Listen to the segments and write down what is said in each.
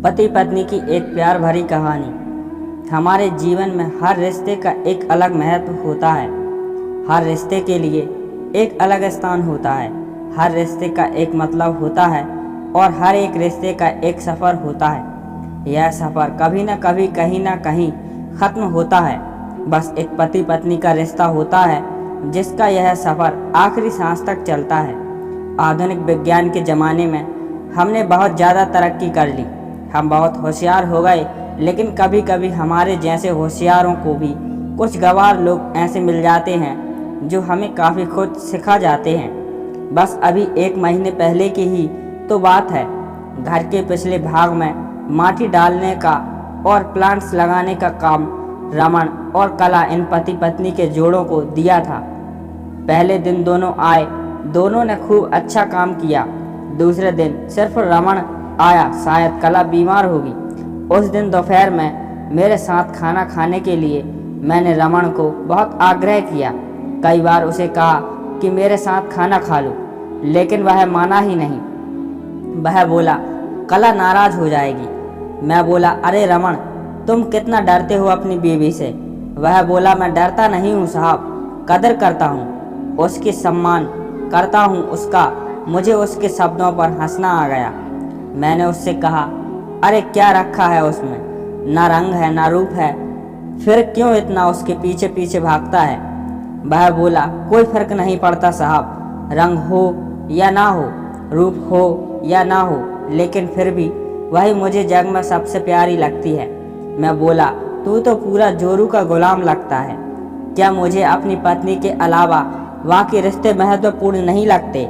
पति पत्नी की एक प्यार भरी कहानी। हमारे जीवन में हर रिश्ते का एक अलग महत्व होता है। हर रिश्ते के लिए एक अलग स्थान होता है। हर रिश्ते का एक मतलब होता है और हर एक रिश्ते का एक सफ़र होता है। यह सफ़र कभी न कभी कहीं ना कहीं ख़त्म होता है। बस एक पति पत्नी का रिश्ता होता है जिसका यह सफ़र आखिरी सांस तक चलता है। आधुनिक विज्ञान के ज़माने में हमने बहुत ज़्यादा तरक्की कर ली। हम बहुत होशियार हो गए, लेकिन कभी कभी हमारे जैसे होशियारों को भी कुछ गंवार लोग ऐसे मिल जाते हैं जो हमें काफ़ी कुछ सिखा जाते हैं। बस अभी 1 महीने पहले की ही तो बात है। घर के पिछले भाग में माटी डालने का और प्लांट्स लगाने का काम रमन और कला इन पति पत्नी के जोड़ों को दिया था। पहले दिन दोनों आए, दोनों ने खूब अच्छा काम किया। दूसरे दिन सिर्फ रमन आया, शायद कला बीमार होगी। उस दिन दोपहर में मेरे साथ खाना खाने के लिए मैंने रमन को बहुत आग्रह किया। कई बार उसे कहा कि मेरे साथ खाना खा लो, लेकिन वह माना ही नहीं। वह बोला कला नाराज हो जाएगी। मैं बोला अरे रमन, तुम कितना डरते हो अपनी बीवी से। वह बोला मैं डरता नहीं हूँ साहब, कदर करता हूँ, उसकी सम्मान करता हूँ उसका। मुझे उसके शब्दों पर हंसना आ गया। मैंने उससे कहा अरे क्या रखा है उसमें, ना रंग है ना रूप है, फिर क्यों इतना उसके पीछे पीछे भागता है। वह बोला कोई फर्क नहीं पड़ता साहब, रंग हो या ना हो, रूप हो या ना हो, लेकिन फिर भी वही मुझे जग में सबसे प्यारी लगती है। मैं बोला तू तो पूरा जोरू का गुलाम लगता है। क्या मुझे अपनी पत्नी के अलावा बाकी रिश्ते महत्वपूर्ण नहीं लगते।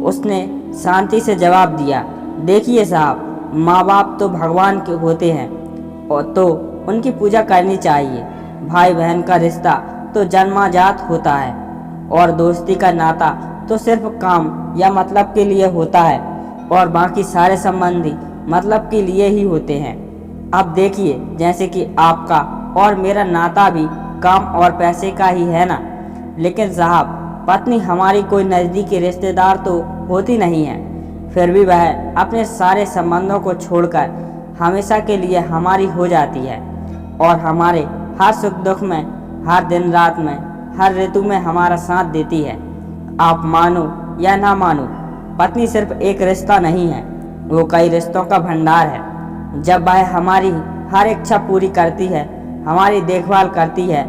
उसने शांति से जवाब दिया देखिए साहब, माँ बाप तो भगवान के होते हैं और तो उनकी पूजा करनी चाहिए। भाई बहन का रिश्ता तो जन्मजात होता है और दोस्ती का नाता तो सिर्फ काम या मतलब के लिए होता है और बाकी सारे संबंधी मतलब के लिए ही होते हैं। अब देखिए जैसे कि आपका और मेरा नाता भी काम और पैसे का ही है ना, लेकिन साहब पत्नी हमारी कोई नज़दीकी रिश्तेदार तो होती नहीं है, फिर भी वह अपने सारे संबंधों को छोड़कर हमेशा के लिए हमारी हो जाती है और हमारे हर सुख दुख में, हर दिन रात में, हर ऋतु में हमारा साथ देती है। आप मानो या ना मानो, पत्नी सिर्फ एक रिश्ता नहीं है, वो कई रिश्तों का भंडार है। जब वह हमारी हर इच्छा पूरी करती है, हमारी देखभाल करती है,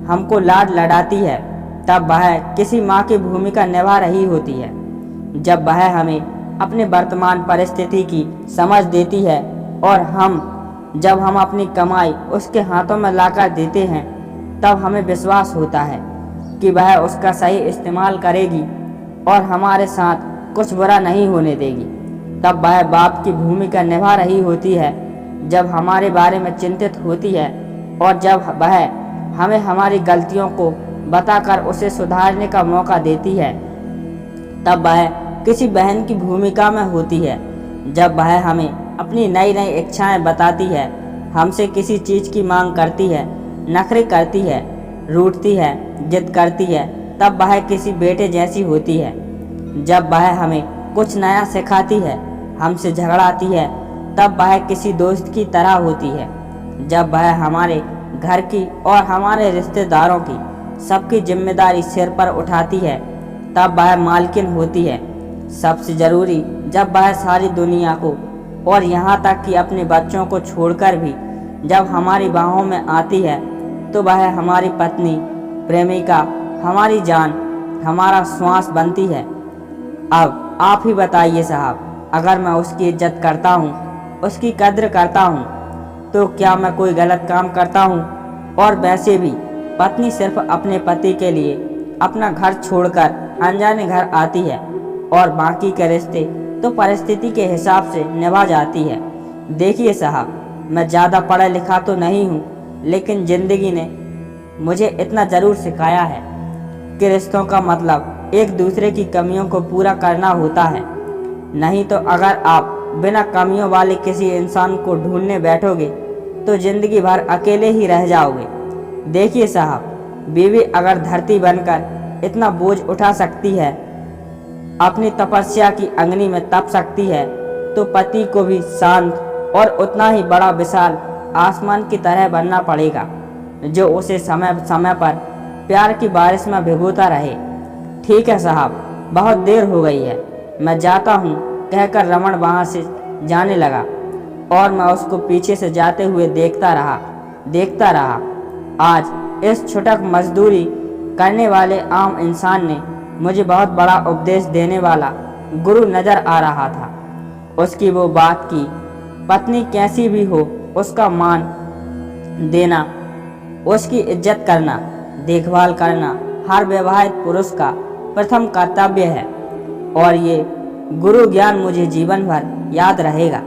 हमको लाड लड़ाती है, तब वह किसी माँ की भूमिका निभा रही होती है। जब वह हमें अपने वर्तमान परिस्थिति की समझ देती है और जब हम अपनी कमाई उसके हाथों में लाकर देते हैं, तब हमें विश्वास होता है कि वह उसका सही इस्तेमाल करेगी और हमारे साथ कुछ बुरा नहीं होने देगी। तब वह बाप की भूमिका निभा रही होती है, जब हमारे बारे में चिंतित होती है और जब वह हमें हमारी गलतियों को बताकर उसे सुधारने का मौका देती है। तब वह किसी बहन की भूमिका में होती है, जब वह हमें अपनी नई नई इच्छाएं बताती है, हमसे किसी चीज़ की मांग करती है, नखरे करती है, रूठती है, जिद करती है, तब वह किसी बेटे जैसी होती है। जब वह हमें कुछ नया सिखाती है, हमसे झगड़ाती है, तब वह किसी दोस्त की तरह होती है। जब वह हमारे घर की और हमारे रिश्तेदारों की सबकी जिम्मेदारी सिर पर उठाती है, तब वह मालकिन होती है। सबसे ज़रूरी, जब वह सारी दुनिया को और यहाँ तक कि अपने बच्चों को छोड़कर भी जब हमारी बाहों में आती है, तो वह हमारी पत्नी, प्रेमिका, हमारी जान, हमारा श्वास बनती है। अब आप ही बताइए साहब, अगर मैं उसकी इज्जत करता हूँ, उसकी कद्र करता हूँ, तो क्या मैं कोई गलत काम करता हूँ। और वैसे भी पत्नी सिर्फ अपने पति के लिए अपना घर छोड़कर अनजाने घर आती है और बाकी के रिश्ते तो परिस्थिति के हिसाब से निभा जाती है। देखिए साहब, मैं ज़्यादा पढ़ा लिखा तो नहीं हूँ, लेकिन ज़िंदगी ने मुझे इतना ज़रूर सिखाया है कि रिश्तों का मतलब एक दूसरे की कमियों को पूरा करना होता है। नहीं तो अगर आप बिना कमियों वाले किसी इंसान को ढूंढने बैठोगे तो ज़िंदगी भर अकेले ही रह जाओगे। देखिए साहब, बीवी अगर धरती बनकर इतना बोझ उठा सकती है, अपनी तपस्या की अग्नि में तप सकती है, तो पति को भी शांत और उतना ही बड़ा विशाल आसमान की तरह बनना पड़ेगा, जो उसे समय समय पर प्यार की बारिश में भिगोता रहे। ठीक है साहब, बहुत देर हो गई है, मैं जाता हूँ, कहकर रमन वहाँ से जाने लगा और मैं उसको पीछे से जाते हुए देखता रहा। आज इस छुटक मजदूरी करने वाले आम इंसान ने मुझे बहुत बड़ा उपदेश देने वाला गुरु नजर आ रहा था। उसकी वो बात की पत्नी कैसी भी हो उसका मान देना, उसकी इज्जत करना, देखभाल करना हर विवाहित पुरुष का प्रथम कर्तव्य है और ये गुरु ज्ञान मुझे जीवन भर याद रहेगा।